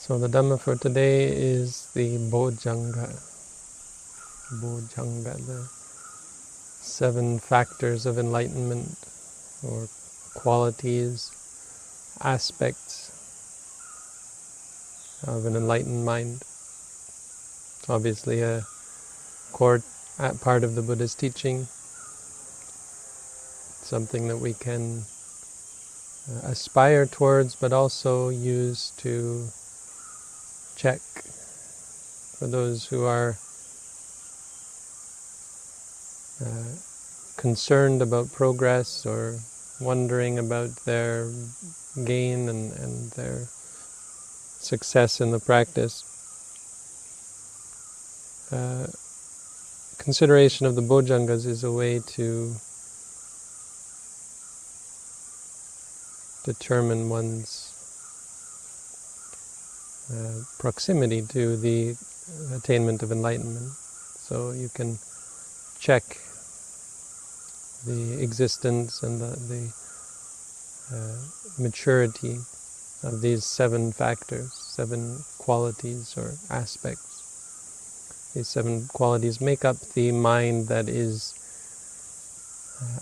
So the Dhamma for today is the Bojjhanga. Bojjhanga, the 7 factors of enlightenment, or qualities, aspects of an enlightened mind. It's obviously a core part of the Buddha's teaching, something that we can aspire towards, but also use to check for those who are concerned about progress or wondering about their gain and their success in the practice. Consideration of the Bojjhangas is a way to determine one's proximity to the attainment of enlightenment. So you can check the existence and the maturity of these 7 factors, 7 qualities or aspects. These 7 qualities make up the mind that is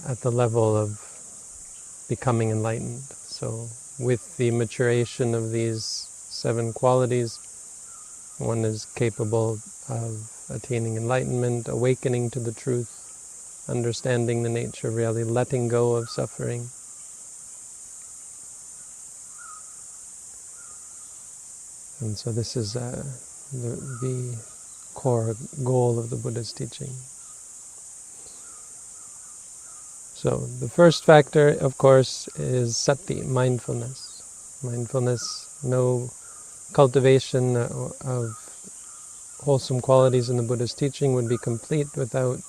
at the level of becoming enlightened. So with the maturation of these 7 qualities, one is capable of attaining enlightenment, awakening to the truth, understanding the nature of reality, letting go of suffering. And so this is the core goal of the Buddha's teaching. So the first factor, of course, is Sati, mindfulness. Mindfulness, no cultivation of wholesome qualities in the Buddha's teaching would be complete without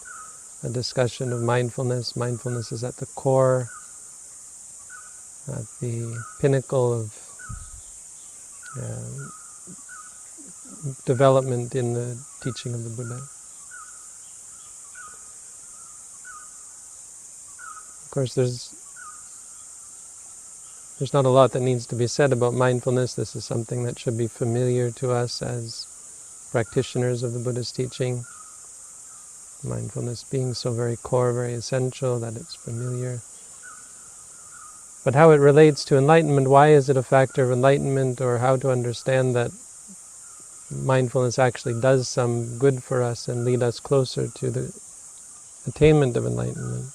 a discussion of mindfulness. Mindfulness is at the core, at the pinnacle of development in the teaching of the Buddha. Of course, there's not a lot that needs to be said about mindfulness. This is something that should be familiar to us as practitioners of the Buddha's teaching. Mindfulness being so very core, very essential, that it's familiar. But how it relates to enlightenment, why is it a factor of enlightenment, or how to understand that mindfulness actually does some good for us and lead us closer to the attainment of enlightenment,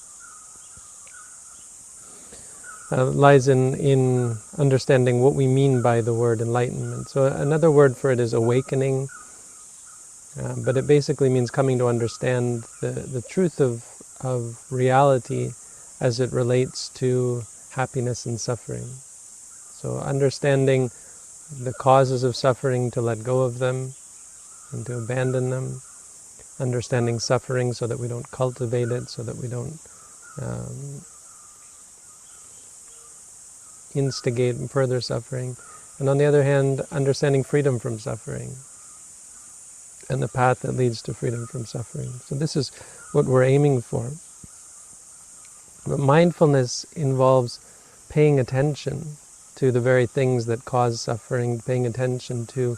lies in understanding what we mean by the word enlightenment. So another word for it is awakening, but it basically means coming to understand the truth of reality as it relates to happiness and suffering. So understanding the causes of suffering, to let go of them and to abandon them. Understanding suffering so that we don't cultivate it, so that we don't instigate further suffering. And on the other hand, understanding freedom from suffering and the path that leads to freedom from suffering. So this is what we're aiming for. But mindfulness involves paying attention to the very things that cause suffering, paying attention to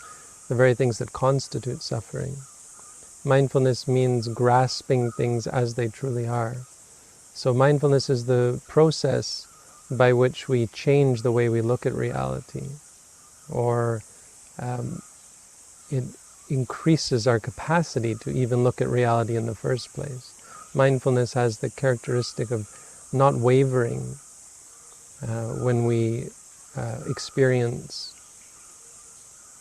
the very things that constitute suffering. Mindfulness means grasping things as they truly are. So mindfulness is the process by which we change the way we look at reality, or it increases our capacity to even look at reality in the first place. Mindfulness has the characteristic of not wavering when we experience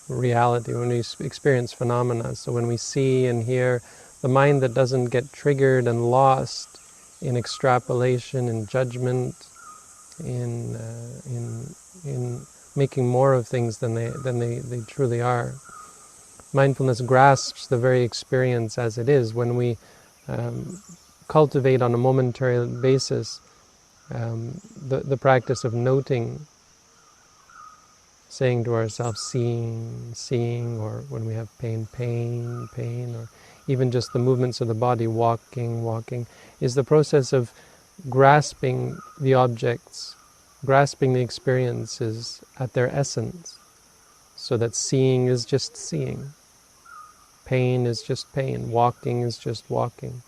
reality, when we experience phenomena. So when we see and hear, the mind that doesn't get triggered and lost in extrapolation, in judgment, in making more of things than they truly are. Mindfulness grasps the very experience as it is. When we cultivate on a momentary basis the practice of noting, saying to ourselves, seeing, or when we have pain, or even just the movements of the body, walking, is the process of grasping the objects, grasping the experiences at their essence. so that seeing is just seeing, pain is just pain, walking is just walking.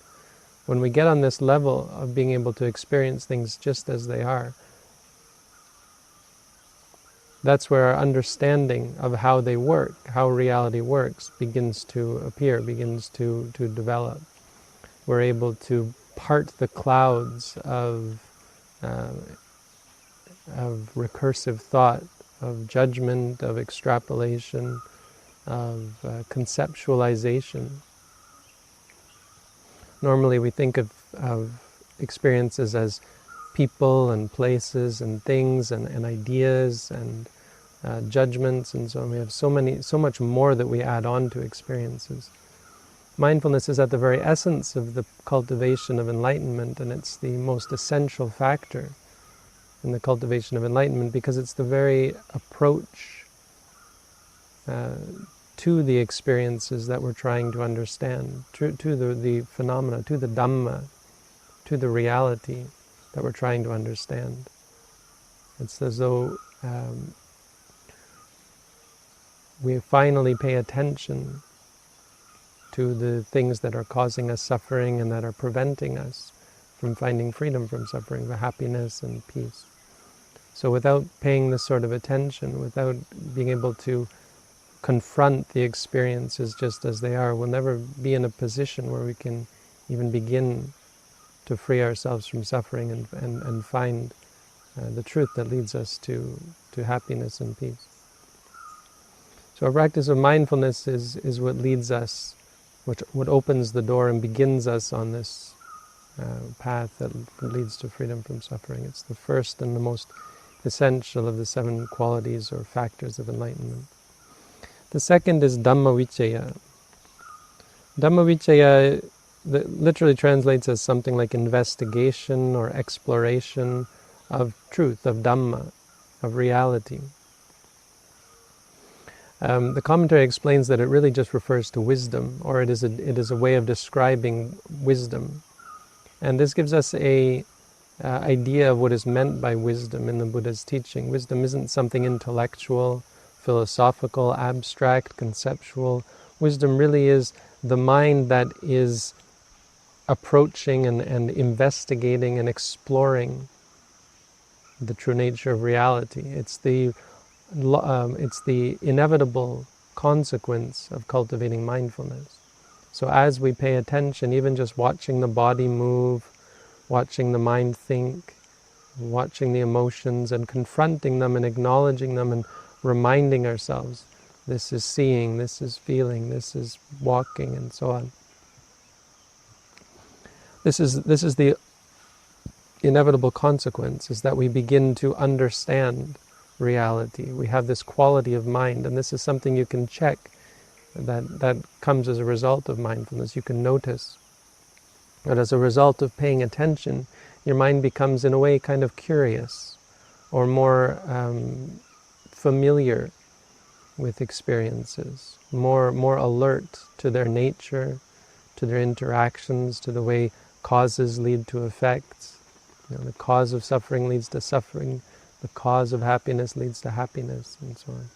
When we get on this level of being able to experience things just as they are, that's where our understanding of how they work, how reality works, begins to appear, begins to develop. We're able to part the clouds of recursive thought, of judgment, of extrapolation, of conceptualization. Normally we think of experiences as people and places and things and ideas and judgments and so on. We have so much more that we add on to experiences. Mindfulness is at the very essence of the cultivation of enlightenment, and it's the most essential factor in the cultivation of enlightenment because it's the very approach to the experiences that we're trying to understand, to the phenomena, to the Dhamma, to the reality that we're trying to understand. It's as though we finally pay attention to the things that are causing us suffering and that are preventing us from finding freedom from suffering, the happiness and peace. So without paying this sort of attention, without being able to confront the experiences just as they are, we'll never be in a position where we can even begin to free ourselves from suffering and find the truth that leads us to happiness and peace. So our practice of mindfulness is what leads us, what opens the door and begins us on this path that leads to freedom from suffering. It's the first and the most essential of the 7 qualities or factors of enlightenment. The second is Dhamma Vicaya. Dhamma Vicaya literally translates as something like investigation or exploration of truth, of Dhamma, of reality. The commentary explains that it really just refers to wisdom, or it is a way of describing wisdom. And this gives us a idea of what is meant by wisdom in the Buddha's teaching. Wisdom isn't something intellectual, philosophical, abstract, conceptual. Wisdom really is the mind that is approaching and investigating and exploring the true nature of reality. It's the inevitable consequence of cultivating mindfulness. So as we pay attention, even just watching the body move, watching the mind think, watching the emotions and confronting them and acknowledging them and reminding ourselves, this is seeing, this is feeling, this is walking, and so on. This is the inevitable consequence, is that we begin to understand reality. We have this quality of mind, and this is something you can check that comes as a result of mindfulness. You can notice that as a result of paying attention, your mind becomes in a way kind of curious or more familiar with experiences, more alert to their nature, to their interactions, to the way causes lead to effects. The cause of suffering leads to suffering, the cause of happiness leads to happiness, and so on.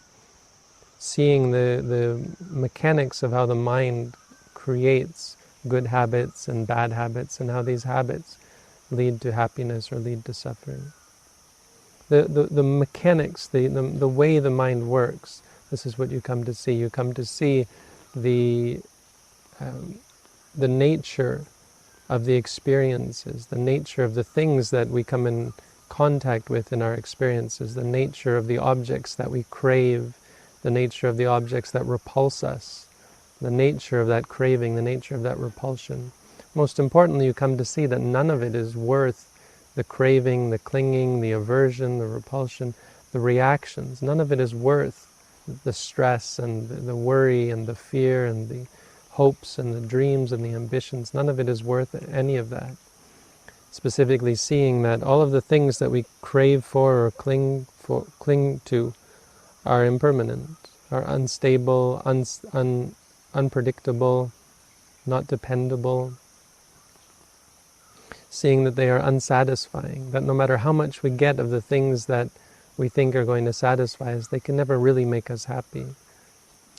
Seeing the mechanics of how the mind creates good habits and bad habits, and how these habits lead to happiness or lead to suffering. The mechanics, the way the mind works, this is what you come to see. You come to see the nature of the experiences, the nature of the things that we come in contact with in our experiences, the nature of the objects that we crave, the nature of the objects that repulse us, the nature of that craving, the nature of that repulsion. Most importantly, you come to see that none of it is worth the craving, the clinging, the aversion, the repulsion, the reactions. None of it is worth the stress and the worry and the fear and the hopes and the dreams and the ambitions. None of it is worth any of that. Specifically seeing that all of the things that we crave for or cling to are impermanent, are unstable, unpredictable, not dependable. Seeing that they are unsatisfying, that no matter how much we get of the things that we think are going to satisfy us, they can never really make us happy.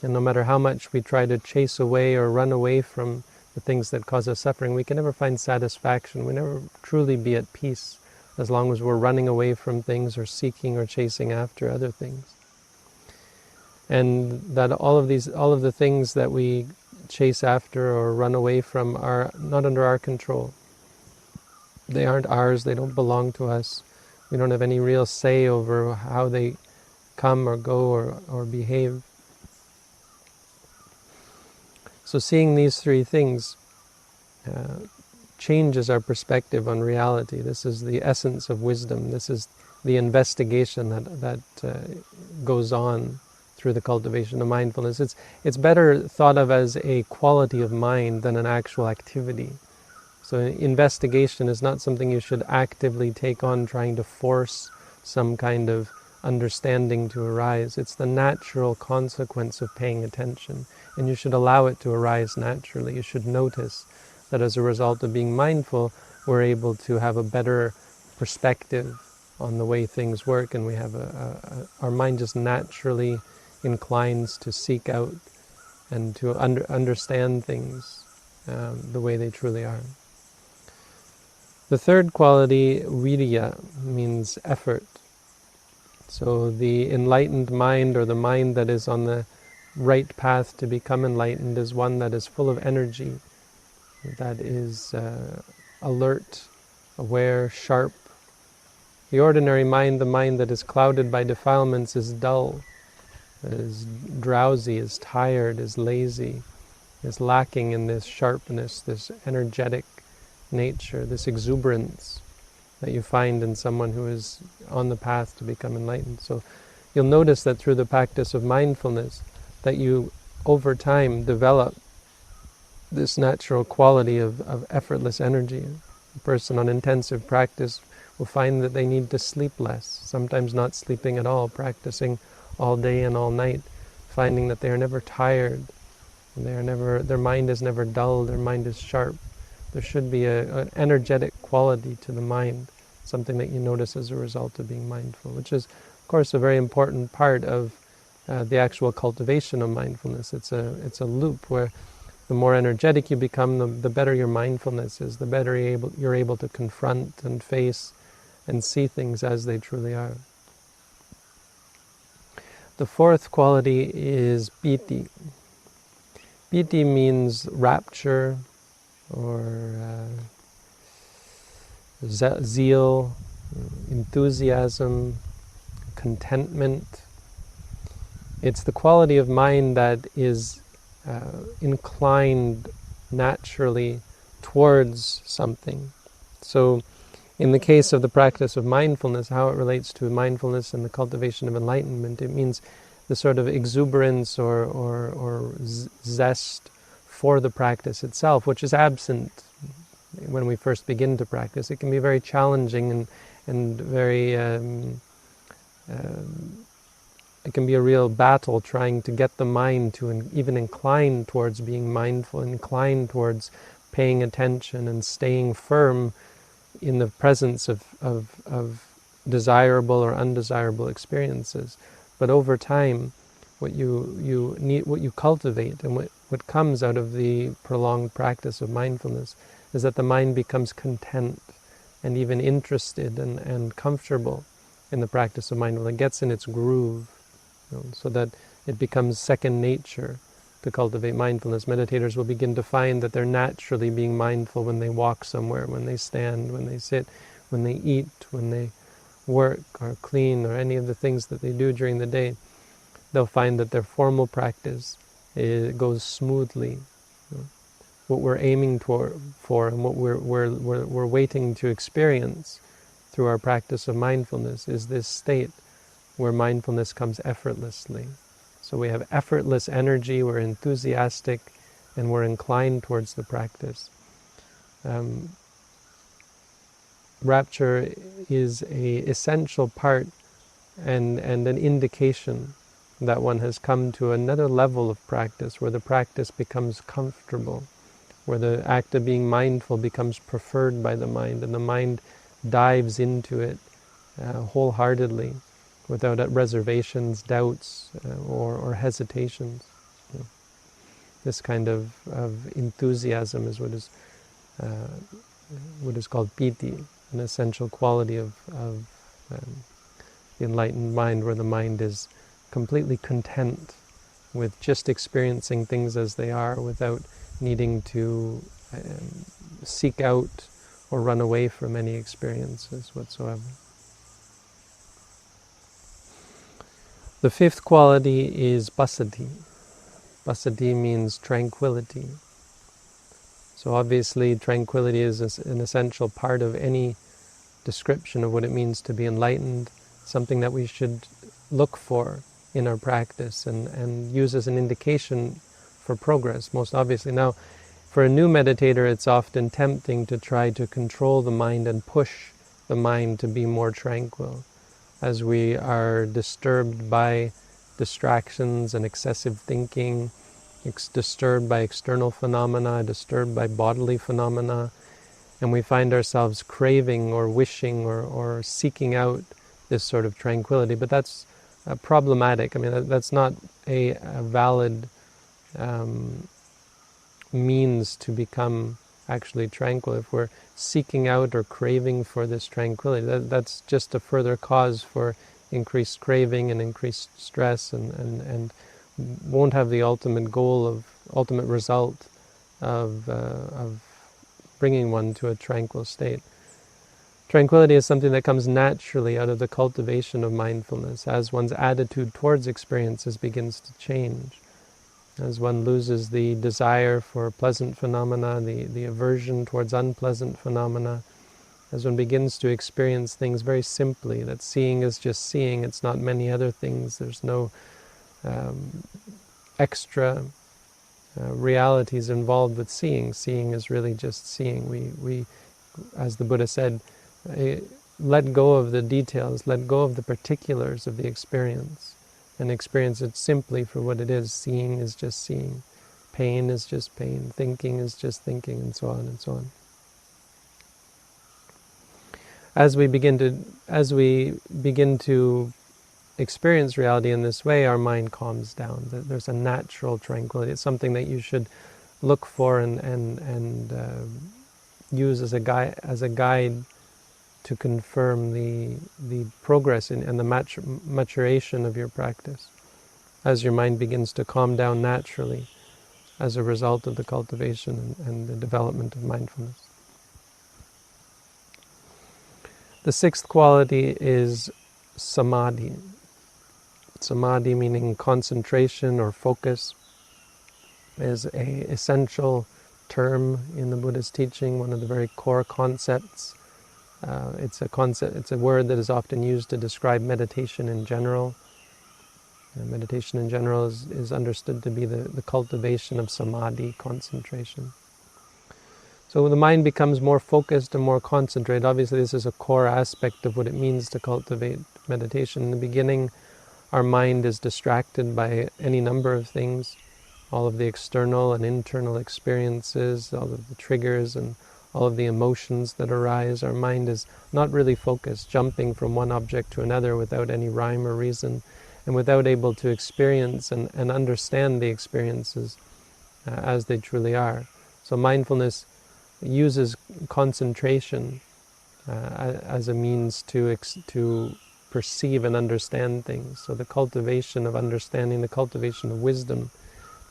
And no matter how much we try to chase away or run away from the things that cause us suffering, we can never find satisfaction. We never truly be at peace as long as we're running away from things or seeking or chasing after other things. And that all of the things that we chase after or run away from are not under our control. They aren't ours, they don't belong to us. We don't have any real say over how they come or go or behave. So seeing these three things changes our perspective on reality. This is the essence of wisdom. This is the investigation that goes on through the cultivation of mindfulness. It's better thought of as a quality of mind than an actual activity. So investigation is not something you should actively take on trying to force some kind of understanding to arise. It's the natural consequence of paying attention, and you should allow it to arise naturally. You should notice that as a result of being mindful, we're able to have a better perspective on the way things work, and we have our mind just naturally inclines to seek out and to understand things the way they truly are. The third quality, Viriya, means effort. So the enlightened mind, or the mind that is on the right path to become enlightened, is one that is full of energy, that is alert, aware, sharp. The ordinary mind, the mind that is clouded by defilements, is dull, is drowsy, is tired, is lazy, is lacking in this sharpness, this energetic nature, this exuberance that you find in someone who is on the path to become enlightened. So you'll notice that through the practice of mindfulness, that you over time develop this natural quality of effortless energy. A person on intensive practice will find that they need to sleep less, sometimes not sleeping at all, practicing all day and all night, finding that they are never tired, their mind is never dull, their mind is sharp. There should be an energetic quality to the mind, something that you notice as a result of being mindful, which is, of course, a very important part of the actual cultivation of mindfulness. It's a loop where the more energetic you become, the better your mindfulness is, the better you're able to confront and face and see things as they truly are. The fourth quality is Piti. Piti means rapture, or zeal, enthusiasm, contentment. It's the quality of mind that is inclined naturally towards something. So in the case of the practice of mindfulness, how it relates to mindfulness and the cultivation of enlightenment, it means the sort of exuberance or zest for the practice itself, which is absent when we first begin to practice. It can be very challenging and very it can be a real battle trying to get the mind to even incline towards being mindful, incline towards paying attention and staying firm in the presence of desirable or undesirable experiences. But over time, what you cultivate, and what comes out of the prolonged practice of mindfulness, is that the mind becomes content and even interested and comfortable in the practice of mindfulness. It gets in its groove, so that it becomes second nature to cultivate mindfulness. Meditators will begin to find that they're naturally being mindful when they walk somewhere, when they stand, when they sit, when they eat, when they work or clean, or any of the things that they do during the day. They'll find that their formal practice goes smoothly. What we're aiming for and what we're waiting to experience through our practice of mindfulness is this state where mindfulness comes effortlessly. So we have effortless energy, we're enthusiastic, and we're inclined towards the practice. Rapture is an essential part and an indication that one has come to another level of practice, where the practice becomes comfortable, where the act of being mindful becomes preferred by the mind, and the mind dives into it wholeheartedly. without reservations, doubts, or hesitations. You know, this kind of enthusiasm is what is called Piti, an essential quality of the enlightened mind, where the mind is completely content with just experiencing things as they are without needing to seek out or run away from any experiences whatsoever. The fifth quality is Passaddhi. Passaddhi means tranquility. So obviously tranquility is an essential part of any description of what it means to be enlightened, something that we should look for in our practice and use as an indication for progress, most obviously. Now, for a new meditator, it's often tempting to try to control the mind and push the mind to be more tranquil, as we are disturbed by distractions and excessive thinking, disturbed by external phenomena, disturbed by bodily phenomena, and we find ourselves craving or wishing or seeking out this sort of tranquility. But that's problematic. I mean, that's not a valid means to become actually tranquil. If we're seeking out or craving for this tranquility, that's just a further cause for increased craving and increased stress, and won't have the ultimate goal ultimate result of bringing one to a tranquil state. Tranquility is something that comes naturally out of the cultivation of mindfulness, as one's attitude towards experiences begins to change, as one loses the desire for pleasant phenomena, the aversion towards unpleasant phenomena, as one begins to experience things very simply, that seeing is just seeing, it's not many other things, there's no extra realities involved with seeing. Seeing is really just seeing. We, as the Buddha said, let go of the details, let go of the particulars of the experience, and experience it simply for what it is. Seeing is just seeing. Pain is just pain. Thinking is just thinking, and so on and so on. As we begin to experience reality in this way, our mind calms down. There's a natural tranquility. It's something that you should look for and use as a guide to confirm the progress and the maturation of your practice, as your mind begins to calm down naturally as a result of the cultivation and the development of mindfulness. The sixth quality is Samadhi. Samadhi, meaning concentration or focus, is an essential term in the Buddha's teaching, one of the very core concepts. It's a word that is often used to describe meditation in general. Meditation in general is understood to be the cultivation of samadhi, concentration. So when the mind becomes more focused and more concentrated, obviously this is a core aspect of what it means to cultivate meditation. In the beginning, our mind is distracted by any number of things, all of the external and internal experiences, all of the triggers and all of the emotions that arise. Our mind is not really focused, jumping from one object to another without any rhyme or reason, and without able to experience and understand the experiences as they truly are. So mindfulness uses concentration as a means to perceive and understand things. So the cultivation of understanding, the cultivation of wisdom,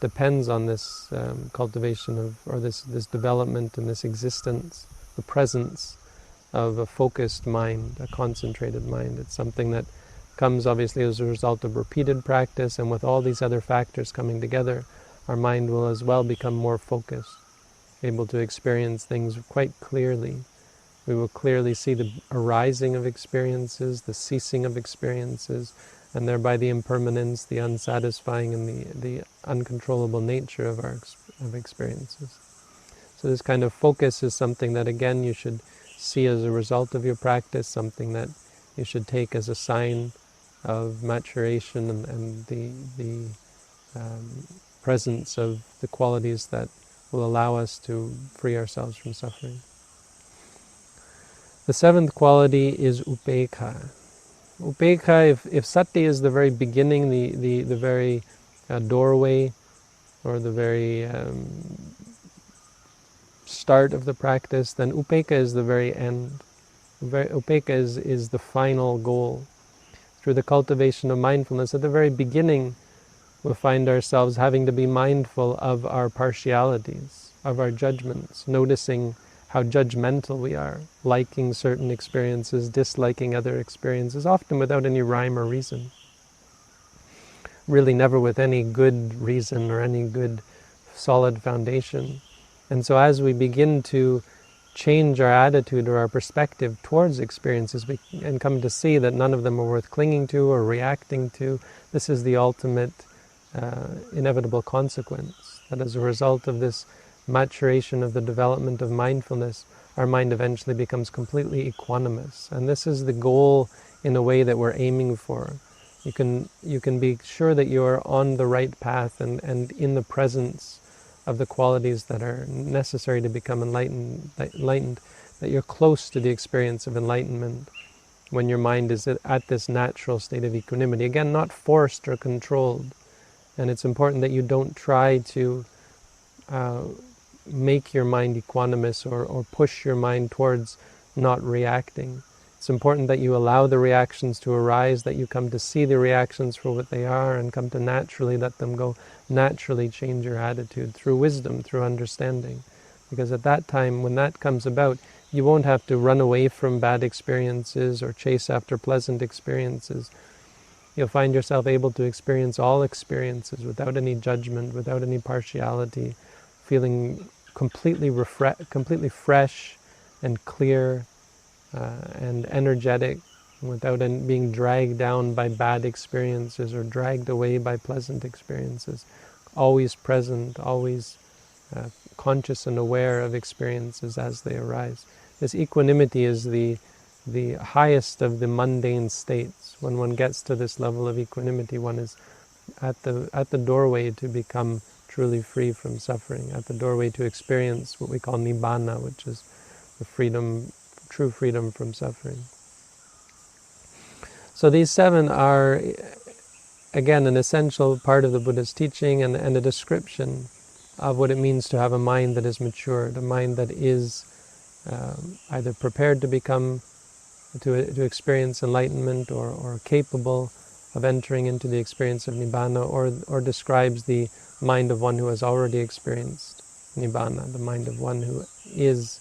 depends on this cultivation of, or this development and this existence, the presence of a focused mind, a concentrated mind. It's something that comes obviously as a result of repeated practice, and with all these other factors coming together, our mind will as well become more focused, able to experience things quite clearly. We will clearly see the arising of experiences, the ceasing of experiences, and thereby the impermanence, the unsatisfying, and the uncontrollable nature of experiences. So this kind of focus is something that, again, you should see as a result of your practice, something that you should take as a sign of maturation and the presence of the qualities that will allow us to free ourselves from suffering. The seventh quality is Upekkha. Upekkha, if Sati is the very beginning, the very doorway, or the very start of the practice, then Upekkha is the very end. Upekkha is the final goal. Through the cultivation of mindfulness, at the very beginning, we'll find ourselves having to be mindful of our partialities, of our judgments, noticing how judgmental we are, liking certain experiences, disliking other experiences, often without any rhyme or reason. Really never with any good reason or any good solid foundation. And so as we begin to change our attitude or our perspective towards experiences and come to see that none of them are worth clinging to or reacting to, this is the ultimate inevitable consequence. That as a result of this maturation of the development of mindfulness, our mind eventually becomes completely equanimous. And this is the goal in a way that we're aiming for. You can be sure that you are on the right path and in the presence of the qualities that are necessary to become enlightened, that you're close to the experience of enlightenment when your mind is at this natural state of equanimity. Again, not forced or controlled. And it's important that you don't try to make your mind equanimous or push your mind towards not reacting. It's important that you allow the reactions to arise, that you come to see the reactions for what they are and come to naturally let them go, naturally change your attitude through wisdom, through understanding. Because at that time, when that comes about, you won't have to run away from bad experiences or chase after pleasant experiences. You'll find yourself able to experience all experiences without any judgment, without any partiality, feeling completely fresh and clear and energetic, without being dragged down by bad experiences or dragged away by pleasant experiences. Always present, always conscious and aware of experiences as they arise. This equanimity is the highest of the mundane states. When one gets to this level of equanimity, one is at the doorway to become truly free from suffering, at the doorway to experience what we call nibbana, which is the freedom, true freedom from suffering. So these 7 are, again, an essential part of the Buddha's teaching and a description of what it means to have a mind that is matured, a mind that is either prepared to become, to experience enlightenment or capable of entering into the experience of nibbana, or describes the mind of one who has already experienced nibbana, the mind of one who is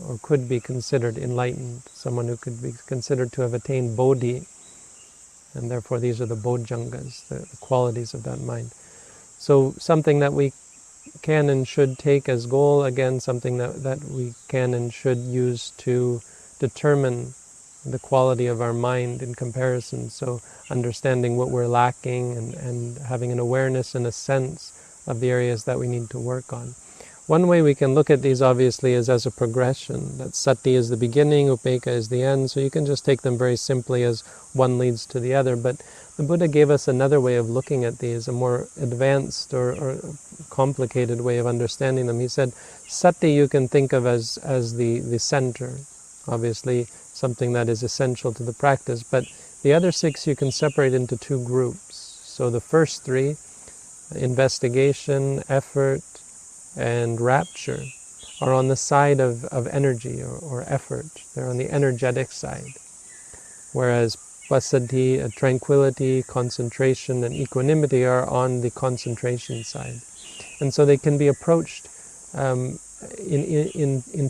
or could be considered enlightened, someone who could be considered to have attained bodhi, and therefore these are the Bojjhangas, the qualities of that mind. So something that we can and should take as goal, again, something that we can and should use to determine the quality of our mind in comparison. So understanding what we're lacking and having an awareness and a sense of the areas that we need to work on. One way we can look at these, obviously, is as a progression. That Sati is the beginning, Upekkha is the end, so you can just take them very simply as one leads to the other. But the Buddha gave us another way of looking at these, a more advanced or complicated way of understanding them. He said, Sati you can think of as the center, obviously something that is essential to the practice, but the other 6 you can separate into 2 groups. So the first 3, investigation, effort, and rapture, are on the side of energy or effort. They're on the energetic side. Whereas Passaddhi, tranquility, concentration, and equanimity are on the concentration side. And so they can be approached in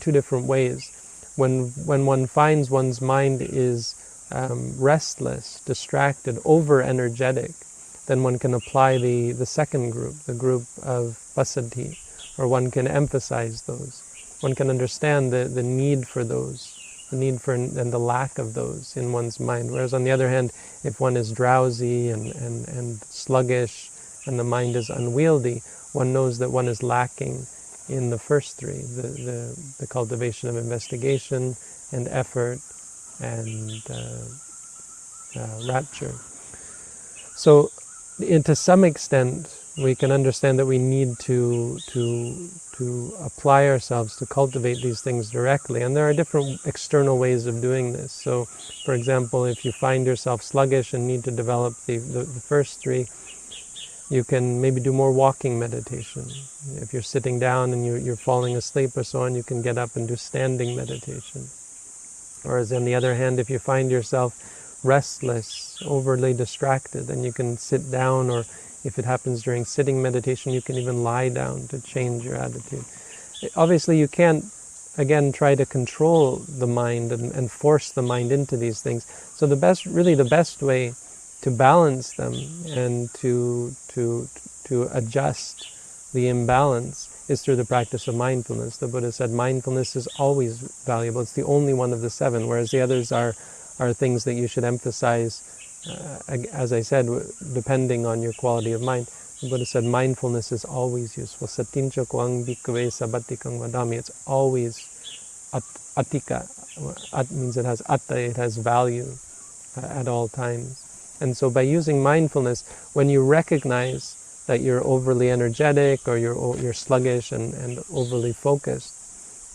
2 different ways. When one finds one's mind is restless, distracted, over-energetic, then one can apply the second group, the group of Passaddhi, or one can emphasize those. One can understand the need for those, the need for and the lack of those in one's mind. Whereas on the other hand, if one is drowsy and sluggish and the mind is unwieldy, one knows that one is lacking in the first 3, the cultivation of investigation and effort and rapture. So to some extent, we can understand that we need to apply ourselves to cultivate these things directly. And there are different external ways of doing this. So, for example, if you find yourself sluggish and need to develop the first three, you can maybe do more walking meditation. If you're sitting down and you're falling asleep or so on, you can get up and do standing meditation. Whereas on the other hand, if you find yourself restless, overly distracted, then you can sit down, or if it happens during sitting meditation, you can even lie down to change your attitude. Obviously, you can't, again, try to control the mind and force the mind into these things. So the best way to balance them and to adjust the imbalance is through the practice of mindfulness. The Buddha said mindfulness is always valuable. It's the only one of the seven, whereas the others are things that you should emphasize, as I said, depending on your quality of mind. The Buddha said mindfulness is always useful. Satincha kwang bhikkhave sabbatikang vadami. It's always atika. At means it has atta, it has value at all times. And so by using mindfulness, when you recognize that you're overly energetic or you're sluggish and overly focused,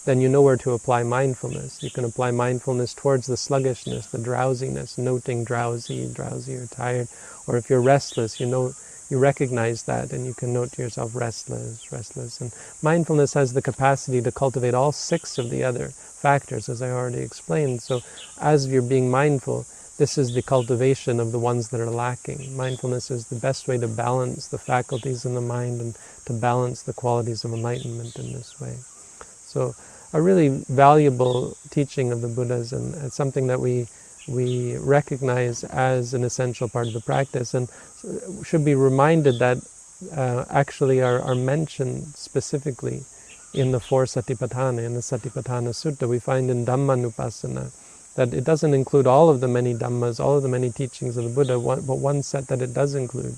then you know where to apply mindfulness. You can apply mindfulness towards the sluggishness, the drowsiness, noting drowsy or tired. Or if you're restless, you recognize that and you can note to yourself restless. And mindfulness has the capacity to cultivate all 6 of the other factors, as I already explained. So as you're being mindful, this is the cultivation of the ones that are lacking. Mindfulness is the best way to balance the faculties in the mind and to balance the qualities of enlightenment in this way. So a really valuable teaching of the Buddhas, and it's something that we recognize as an essential part of the practice, and should be reminded that actually are mentioned specifically in the 4 Satipatthana, in the Satipatthana Sutta. We find in Dhammanupassana that it doesn't include all of the many Dhammas, all of the many teachings of the Buddha, but one set that it does include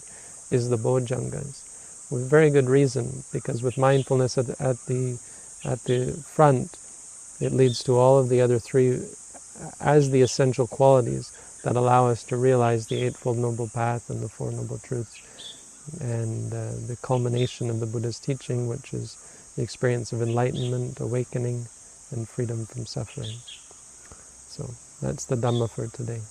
is the Bojjhangas, with very good reason, because with mindfulness at the front, it leads to all of the other 3 as the essential qualities that allow us to realize the Eightfold Noble Path and the 4 Noble Truths, and the culmination of the Buddha's teaching, which is the experience of enlightenment, awakening, and freedom from suffering. So that's the Dhamma for today.